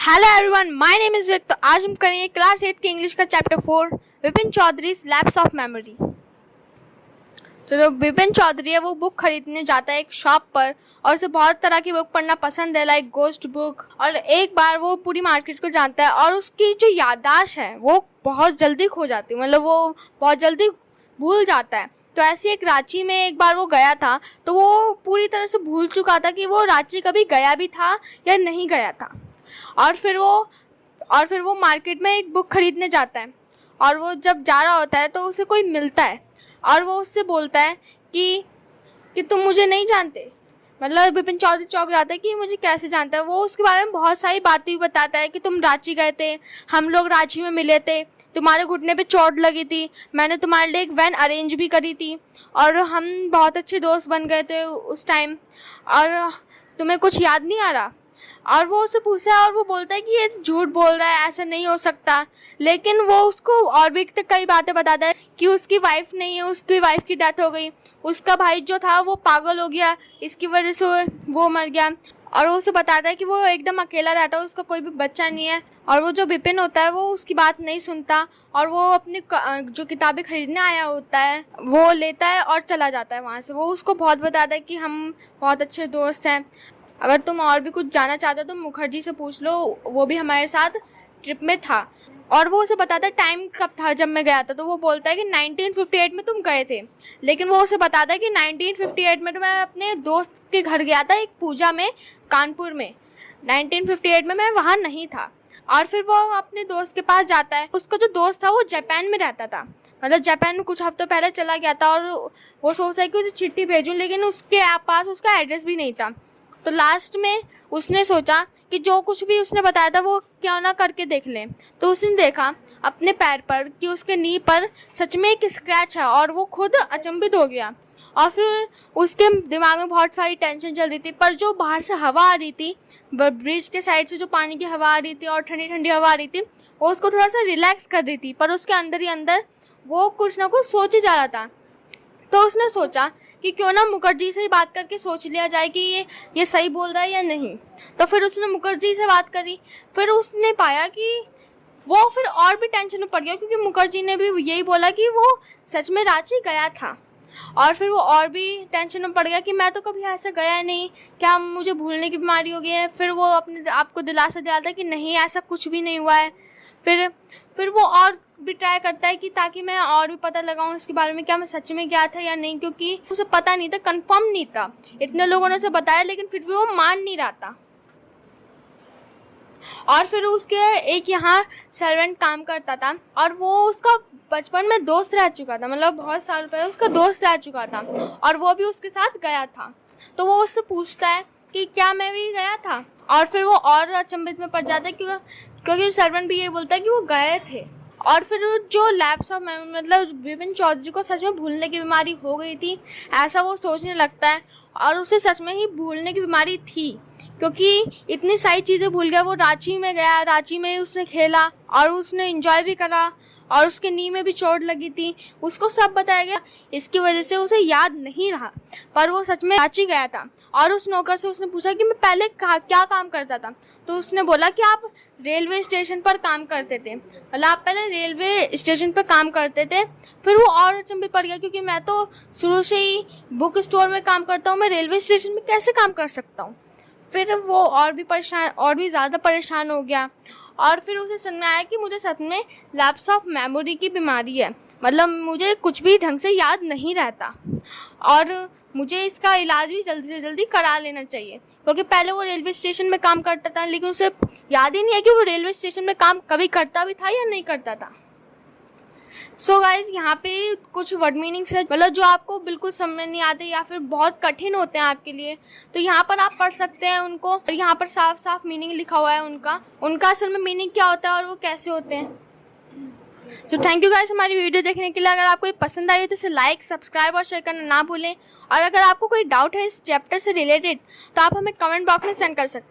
Hello everyone, my name is Vik. तो आज हम करेंगे क्लास 8 के इंग्लिश का chapter 4 Vipin Chaudhary lapse of memory. चलो, विपिन चौधरी है वो बुक खरीदने जाता है एक शॉप पर और उसे बहुत तरह की बुक पढ़ना पसंद है, लाइक गोस्ट बुक। और एक बार वो पूरी मार्केट को जानता है और उसकी जो याददाश्त है वो बहुत जल्दी खो जाती है, मतलब वो बहुत जल्दी भूल जाता है। तो ऐसे एक रांची में एक बार वो गया था, तो वो पूरी तरह से भूल चुका था कि वो रांची कभी गया भी था या नहीं गया था। और फिर वो मार्केट में एक बुक खरीदने जाता है और वो जब जा रहा होता है तो उसे कोई मिलता है और वो उससे बोलता है कि तुम मुझे नहीं जानते। मतलब विपिन चौधरी चौंक जाता है कि मुझे कैसे जानता है। वो उसके बारे में बहुत सारी बातें भी बताता है कि तुम रांची गए थे, हम लोग रांची में मिले थे, तुम्हारे घुटने पे चोट लगी थी, मैंने तुम्हारे लिए एक वैन अरेंज भी करी थी और हम बहुत अच्छे दोस्त बन गए थे उस टाइम, और तुम्हें कुछ याद नहीं आ रहा। और वो उससे पूछा है और वो बोलता है कि ये झूठ बोल रहा है, ऐसा नहीं हो सकता। लेकिन वो उसको और भी कई बातें बताता है कि उसकी वाइफ नहीं है, उसकी वाइफ की डेथ हो गई, उसका भाई जो था वो पागल हो गया, इसकी वजह से वो मर गया। और वो उसे बताता है कि वो एकदम अकेला रहता है, उसका कोई भी बच्चा नहीं है। और वो जो विपिन होता है वो उसकी बात नहीं सुनता और वो अपनी जो किताबें खरीदने आया होता है वो लेता है और चला जाता है वहाँ से। वो उसको बहुत बताता है कि हम बहुत अच्छे दोस्त हैं, अगर तुम और भी कुछ जानना चाहते हो तो मुखर्जी से पूछ लो, वो भी हमारे साथ ट्रिप में था। और वो उसे बताता है टाइम कब था जब मैं गया था। तो वो बोलता है कि 1958 में तुम गए थे। लेकिन वो उसे बताता है कि 1958 में तो मैं अपने दोस्त के घर गया था एक पूजा में कानपुर में, 1958 में मैं वहाँ नहीं था। और फिर वो अपने दोस्त के पास जाता है। उसका जो दोस्त था वो जापान में रहता था, मतलब जापान में कुछ हफ्तों पहले चला गया था। और वो सोचता है कि उसे चिट्ठी भेजूँ, लेकिन उसके पास उसका एड्रेस भी नहीं था। तो लास्ट में उसने सोचा कि जो कुछ भी उसने बताया था वो क्यों ना करके देख लें। तो उसने देखा अपने पैर पर कि उसके नी पर सच में एक स्क्रैच है और वो खुद अचंभित हो गया। और फिर उसके दिमाग में बहुत सारी टेंशन चल रही थी, पर जो बाहर से हवा आ रही थी, ब्रिज के साइड से जो पानी की हवा आ रही थी और ठंडी ठंडी हवा आ रही थी, वो उसको थोड़ा सा रिलैक्स कर रही थी। पर उसके अंदर ही अंदर वो कुछ ना कुछ सोच ही जा रहा था। तो उसने सोचा कि क्यों ना मुखर्जी से ही बात करके सोच लिया जाए कि ये सही बोल रहा है या नहीं। तो फिर उसने मुखर्जी से बात करी। फिर उसने पाया कि वो फिर और भी टेंशन में पड़ गया, क्योंकि मुखर्जी ने भी यही बोला कि वो सच में रांची गया था। और फिर वो और भी टेंशन में पड़ गया कि मैं तो कभी ऐसा गया नहीं, क्या मुझे भूलने की बीमारी हो गई है। फिर वो अपने आप को दिलासा दिलाता है कि नहीं, ऐसा कुछ भी नहीं हुआ है। फिर वो और भी ट्राई करता है कि ताकि मैं और भी पता लगाऊं इसके बारे में, क्या मैं सच में गया था या नहीं, क्योंकि उसे पता नहीं था, कंफर्म नहीं था। इतने लोगों ने उसे बताया लेकिन फिर भी वो मान नहीं रहा था। और फिर उसके एक यहाँ सर्वेंट काम करता था और वो उसका बचपन में दोस्त रह चुका था, मतलब बहुत साल पहले उसका दोस्त रह चुका था और वो भी उसके साथ गया था। तो वो उससे पूछता है कि क्या मैं भी गया था। और फिर वो और अचंभित में पड़ जाता है क्योंकि सर्वेंट भी ये बोलता है कि वो गए थे। और फिर जो लैप्स ऑफ मेमोरी, मतलब विपिन चौधरी को सच में भूलने की बीमारी हो गई थी ऐसा वो सोचने लगता है। और उसे सच में ही भूलने की बीमारी थी, क्योंकि इतनी सारी चीज़ें भूल गया। वो रांची में गया, रांची में उसने खेला और उसने एंजॉय भी करा और उसके नी में भी चोट लगी थी, उसको सब बताया गया। इसकी वजह से उसे याद नहीं रहा, पर वो सच में रांची गया था। और उस नौकर से उसने पूछा कि मैं पहले क्या काम करता था। तो उसने बोला कि आप रेलवे स्टेशन पर काम करते थे, मतलब आप पहले रेलवे स्टेशन पर काम करते थे। फिर वो और अचंभित पड़ गया, क्योंकि मैं तो शुरू से ही बुक स्टोर में काम करता हूँ, मैं रेलवे स्टेशन में कैसे काम कर सकता हूँ। फिर वो और भी ज़्यादा परेशान हो गया। और फिर उसे समझ में आया कि मुझे सच में लैप्स ऑफ मेमोरी की बीमारी है, मतलब मुझे कुछ भी ढंग से याद नहीं रहता और मुझे इसका इलाज भी जल्दी से जल्दी करा लेना चाहिए। क्योंकि पहले वो रेलवे स्टेशन में काम करता था लेकिन उसे याद ही नहीं है कि वो रेलवे स्टेशन में काम कभी करता भी था या नहीं करता था। सो गाइज, यहाँ पे कुछ वर्ड मीनिंग्स है, मतलब जो आपको बिल्कुल समझ नहीं आते या फिर बहुत कठिन होते हैं आपके लिए, तो यहाँ पर आप पढ़ सकते हैं उनको। और यहाँ पर साफ साफ मीनिंग लिखा हुआ है उनका असल में मीनिंग क्या होता है और वो कैसे होते हैं। तो थैंक यू गाइस हमारी वीडियो देखने के लिए। अगर आपको ये पसंद आई तो इसे लाइक, सब्सक्राइब और शेयर करना ना भूलें। और अगर आपको कोई डाउट है इस चैप्टर से रिलेटेड तो आप हमें कमेंट बॉक्स में सेंड कर सकते हैं।